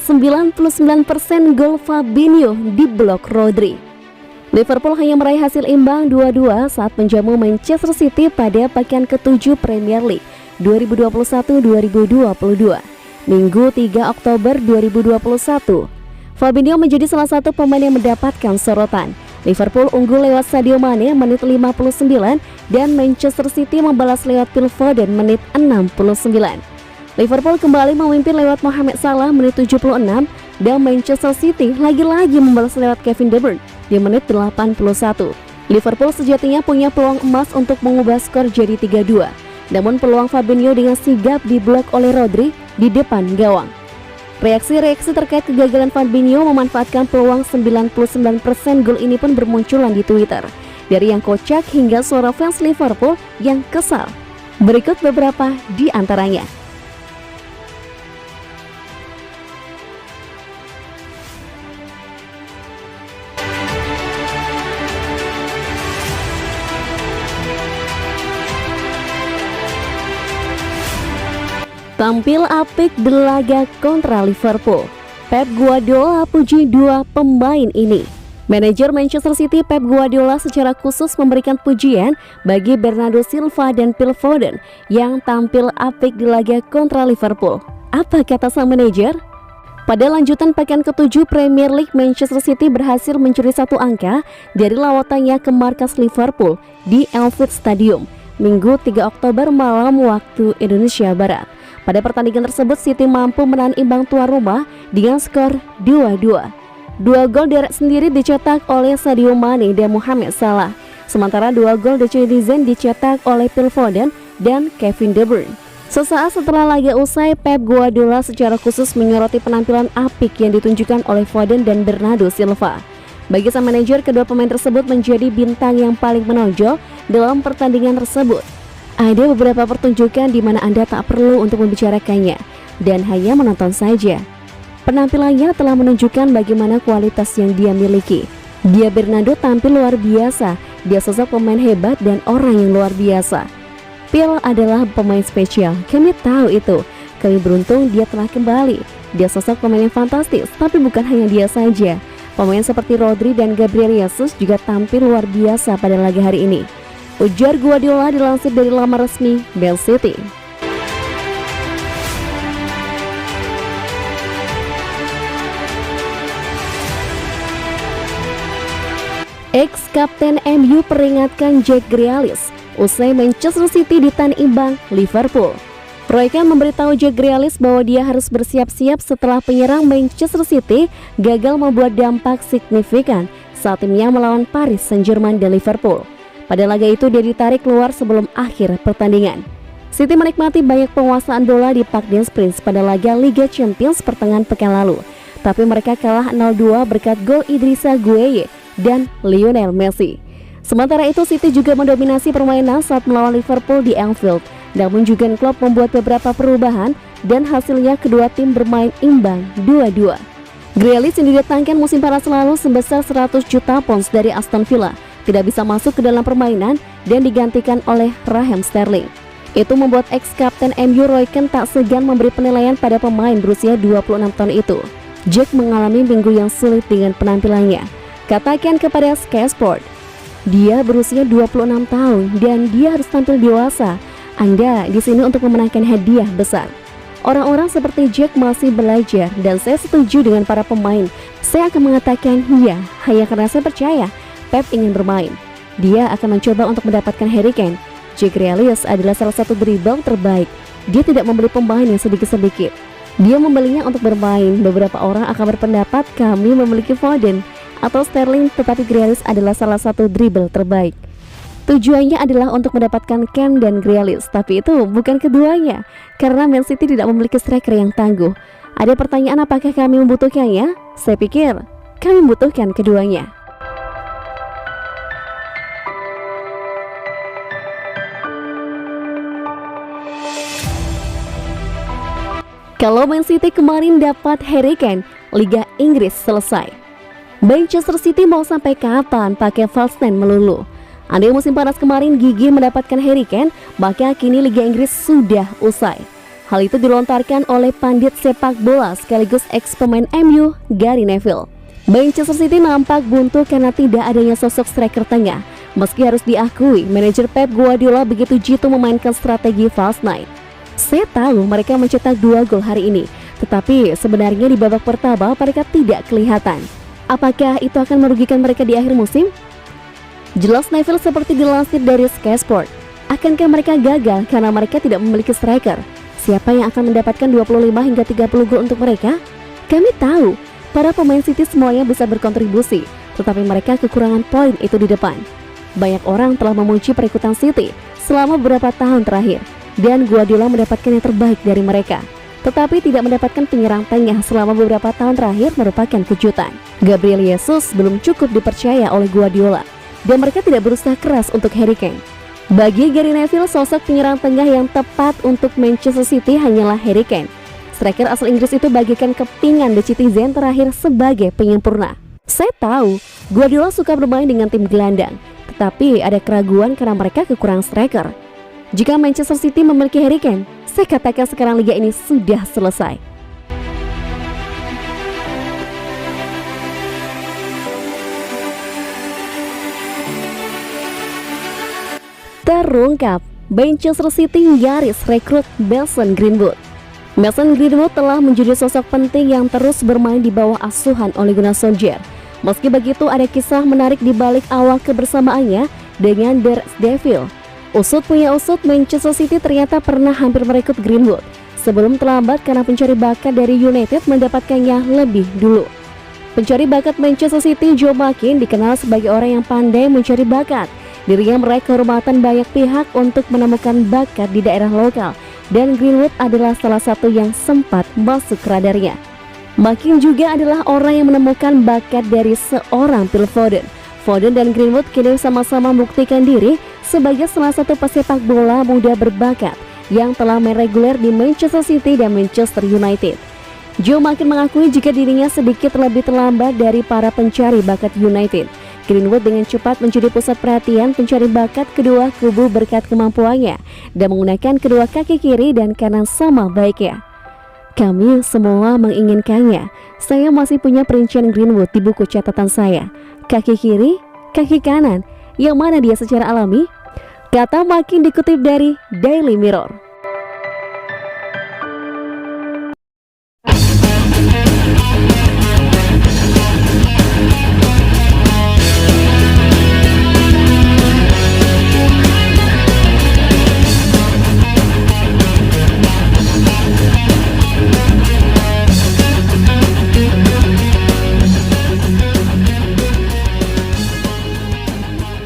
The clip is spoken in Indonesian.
99% gol Fabinho di blok Rodri. Liverpool hanya meraih hasil imbang 2-2 saat menjamu Manchester City pada pekan ke-7 Premier League 2021-2022, Minggu 3 Oktober 2021. Fabinho menjadi salah satu pemain yang mendapatkan sorotan. Liverpool unggul lewat Sadio Mane menit 59 dan Manchester City membalas lewat Phil Foden menit 69. Liverpool kembali memimpin lewat Mohamed Salah menit 76 dan Manchester City lagi-lagi membalas lewat Kevin De Bruyne di menit 81. Liverpool sejatinya punya peluang emas untuk mengubah skor jadi 3-2. Namun peluang Fabinho dengan sigap diblok oleh Rodri di depan gawang. Reaksi-reaksi terkait kegagalan Fabinho memanfaatkan peluang 99% gol ini pun bermunculan di Twitter. Dari yang kocak hingga suara fans Liverpool yang kesal. Berikut beberapa di antaranya. Tampil apik di laga kontra Liverpool. Pep Guardiola puji dua pemain ini. Manajer Manchester City Pep Guardiola secara khusus memberikan pujian bagi Bernardo Silva dan Phil Foden yang tampil apik di laga kontra Liverpool. Apa kata sang manajer? Pada lanjutan pekan ke-7 Premier League, Manchester City berhasil mencuri satu angka dari lawatannya ke markas Liverpool di Anfield Stadium, Minggu 3 Oktober malam waktu Indonesia Barat. Pada pertandingan tersebut, City mampu menahan imbang tuan rumah dengan skor 2-2. Dua gol derek sendiri dicetak oleh Sadio Mane dan Mohamed Salah. Sementara dua gol The Citizen dicetak oleh Phil Foden dan Kevin De Bruyne. Sesaat setelah laga usai, Pep Guardiola secara khusus menyoroti penampilan apik yang ditunjukkan oleh Foden dan Bernardo Silva. Bagi sang manajer, kedua pemain tersebut menjadi bintang yang paling menonjol dalam pertandingan tersebut. Ada beberapa pertunjukan di mana Anda tak perlu untuk membicarakannya dan hanya menonton saja. Penampilannya telah menunjukkan bagaimana kualitas yang dia miliki. Dia Bernardo tampil luar biasa. Dia sosok pemain hebat dan orang yang luar biasa. Phil adalah pemain spesial. Kami tahu itu. Kami beruntung dia telah kembali. Dia sosok pemain yang fantastis, tapi bukan hanya dia saja. Pemain seperti Rodri dan Gabriel Jesus juga tampil luar biasa pada laga hari ini. Ujar Guardiola dilansir dari laman resmi Man City. Ex-kapten MU peringatkan Jack Grealish usai Manchester City ditahan imbang Liverpool. Roy Keane memberitahu Jack Grealish bahwa dia harus bersiap-siap setelah penyerang Manchester City gagal membuat dampak signifikan saat timnya melawan Paris Saint-Germain dan Liverpool. Pada laga itu dia ditarik keluar sebelum akhir pertandingan. City menikmati banyak penguasaan bola di Parc des Princes pada laga Liga Champions pertengahan pekan lalu. Tapi mereka kalah 0-2 berkat gol Idrissa Gueye dan Lionel Messi. Sementara itu City juga mendominasi permainan saat melawan Liverpool di Anfield. Namun Jurgen Klopp membuat beberapa perubahan dan hasilnya kedua tim bermain imbang 2-2. Grealish yang didatangkan musim panas lalu sebesar 100 juta pounds dari Aston Villa tidak bisa masuk ke dalam permainan dan digantikan oleh Raheem Sterling. Itu membuat ex-kapten MU Roy Keane tak segan memberi penilaian pada pemain berusia 26 tahun itu. Jack mengalami minggu yang sulit dengan penampilannya. Katakan kepada Sky Sport, dia berusia 26 tahun dan dia harus tampil dewasa. Anda di sini untuk memenangkan hadiah besar. Orang-orang seperti Jack masih belajar dan saya setuju dengan para pemain. Saya akan mengatakan ya, hanya karena saya percaya Pep ingin bermain. Dia akan mencoba untuk mendapatkan Harry Kane. Jack Grealish adalah salah satu dribble terbaik. Dia tidak membeli pemain yang sedikit-sedikit. Dia membelinya untuk bermain. Beberapa orang akan berpendapat kami memiliki Foden atau Sterling, tetapi Grealish adalah salah satu dribble terbaik. Tujuannya adalah untuk mendapatkan Kane dan Grealish, tapi itu bukan keduanya, karena Man City tidak memiliki striker yang tangguh. Ada pertanyaan apakah kami membutuhkannya? Saya pikir kami membutuhkan keduanya. Kalau Man City kemarin dapat Harry Kane, Liga Inggris selesai. Manchester City mau sampai kapan pakai false nine melulu? Andai musim panas kemarin gigih mendapatkan Harry Kane, maka kini Liga Inggris sudah usai. Hal itu dilontarkan oleh pandit sepak bola sekaligus ex-pemain MU, Gary Neville. Manchester City nampak buntu karena tidak adanya sosok striker tengah. Meski harus diakui, manajer Pep Guardiola begitu jitu memainkan strategi false nine. Saya tahu mereka mencetak 2 gol hari ini, tetapi sebenarnya di babak pertama mereka tidak kelihatan. Apakah itu akan merugikan mereka di akhir musim? Jelas Neville seperti dilansir dari Sky Sport. Akankah mereka gagal karena mereka tidak memiliki striker? Siapa yang akan mendapatkan 25 hingga 30 gol untuk mereka? Kami tahu, para pemain City semuanya bisa berkontribusi, tetapi mereka kekurangan poin itu di depan. Banyak orang telah memuji perekrutan City selama beberapa tahun terakhir, dan Guardiola mendapatkan yang terbaik dari mereka. Tetapi tidak mendapatkan penyerang tengah selama beberapa tahun terakhir merupakan kejutan. Gabriel Jesus belum cukup dipercaya oleh Guardiola, dan mereka tidak berusaha keras untuk Harry Kane. Bagi Gary Neville, sosok penyerang tengah yang tepat untuk Manchester City hanyalah Harry Kane. Striker asal Inggris itu bagikan kepingan The Citizen terakhir sebagai penyempurna. Saya tahu Guardiola suka bermain dengan tim gelandang, tetapi ada keraguan karena mereka kekurangan striker. Jika Manchester City memiliki Harry Kane, saya katakan sekarang liga ini sudah selesai. Terungkap, Manchester City nyaris rekrut Mason Greenwood. Mason Greenwood telah menjadi sosok penting yang terus bermain di bawah asuhan Ole Gunnar Solskjaer. Meski begitu, ada kisah menarik di balik awal kebersamaannya dengan Der Devil. Usut punya usut, Manchester City ternyata pernah hampir merekrut Greenwood sebelum terlambat karena pencari bakat dari United mendapatkannya lebih dulu. Pencari bakat Manchester City, Joe Makin, dikenal sebagai orang yang pandai mencari bakat. Dirinya meraih kehormatan banyak pihak untuk menemukan bakat di daerah lokal, dan Greenwood adalah salah satu yang sempat masuk radarnya. Makin juga adalah orang yang menemukan bakat dari seorang Phil Foden. Foden dan Greenwood kini sama-sama membuktikan diri sebagai salah satu pesepak bola muda berbakat yang telah main reguler di Manchester City dan Manchester United. Joe Makin mengakui jika dirinya sedikit lebih terlambat dari para pencari bakat United. Greenwood dengan cepat menjadi pusat perhatian pencari bakat kedua kubu berkat kemampuannya dan menggunakan kedua kaki kiri dan kanan sama baiknya. Kami semua menginginkannya. Saya masih punya perincian Greenwood di buku catatan saya. Kaki kiri, kaki kanan, yang mana dia secara alami? Kata Makin dikutip dari Daily Mirror.